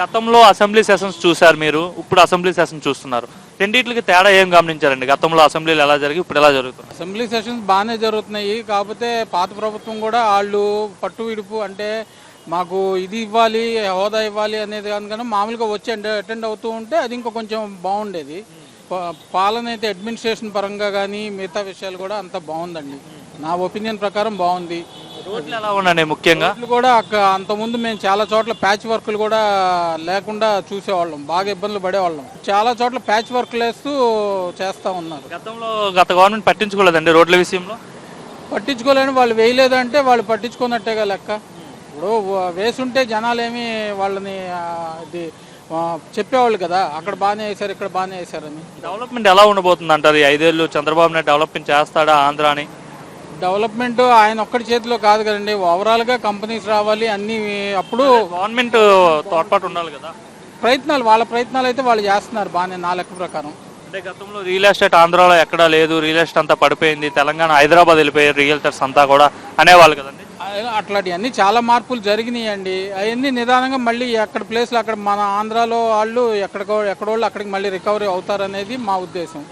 గతంలో assembly sessions చూశారు మీరు, ఇప్పుడు అసెంబ్లీ సెషన్ చూస్తున్నారు. రెండిట్లకి తేడా ఏం గమనించారండి? గతంలో అసెంబ్లీలు ఎలా జరిగి ఇప్పుడు ఎలా జరుగుతుంది? అసెంబ్లీ సెషన్స్ బాగానే జరుగుతున్నాయి. కాకపోతే పాత ప్రభుత్వం కూడా వాళ్ళు పట్టు విడుపు అంటే మాకు ఇది ఇవ్వాలి, హోదా ఇవ్వాలి అనేది కనుక మామూలుగా వచ్చి అటెండ్ అవుతూ ఉంటే అది ఇంకా కొంచెం బాగుండేది. పాలన అయితే అడ్మినిస్ట్రేషన్ పరంగా కానీ మిగతా విషయాలు కూడా అంతా బాగుందండి. నా ఒపీనియన్ ప్రకారం బాగుంది. రోడ్లు ఎలా ఉన్నాయండి? ముఖ్యంగా రోడ్లు కూడా అంతకుముందు మేము చాలా చోట్ల ప్యాచ్ వర్క్లు కూడా లేకుండా చూసేవాళ్ళం, బాగా ఇబ్బందులు పడేవాళ్ళం. చాలా చోట్ల ప్యాచ్ వర్క్లు వేస్తూ చేస్తూ ఉన్నారు. గత గవర్నమెంట్ పట్టించుకోలేదండి రోడ్ల విషయంలో? పట్టించుకోలేని వాళ్ళు వేయలేదంటే వాళ్ళు పట్టించుకున్నట్టేగా లెక్క. ఇప్పుడు వేసుంటే జనాలు ఏమి వాళ్ళని ఇది చెప్పేవాళ్ళు కదా, అక్కడ బాగానే వేశారు ఇక్కడ బాగానే వేశారని. డెవలప్మెంట్ ఎలా ఉండబోతుంది అంటారు? ఈ 5 ఏళ్ళు చంద్రబాబు నాయుడు డెవలప్మెంట్ చేస్తాడా ఆంధ్రాని? డెవలప్మెంట్ ఆయన ఒక్కడి చేతిలో కాదు కదండి, ఓవరాల్గా కంపెనీస్ రావాలి అన్ని. అప్పుడు గవర్నమెంట్ తోడ్పాటు ఉండాలి కదా. వాళ్ళ ప్రయత్నాలు అయితే వాళ్ళు చేస్తున్నారు బాగానే నా లెక్క ప్రకారం. అంటే గతంలో రియల్ ఎస్టేట్ ఆంధ్రాలో ఎక్కడా లేదు, రియల్ ఎస్టేట్ అంతా పడిపోయింది, తెలంగాణ హైదరాబాద్ వెళ్ళిపోయారు రియల్టర్స్ అంతా కూడా అనేవాళ్ళు కదండి. అట్లాంటివన్నీ చాలా మార్పులు జరిగినాయండి. అవన్నీ నిదానంగా మళ్ళీ ఎక్కడ ప్లేస్లో అక్కడ మన ఆంధ్రాలో వాళ్ళు ఎక్కడోళ్ళు అక్కడికి మళ్ళీ రికవరీ అవుతారనేది మా ఉద్దేశం.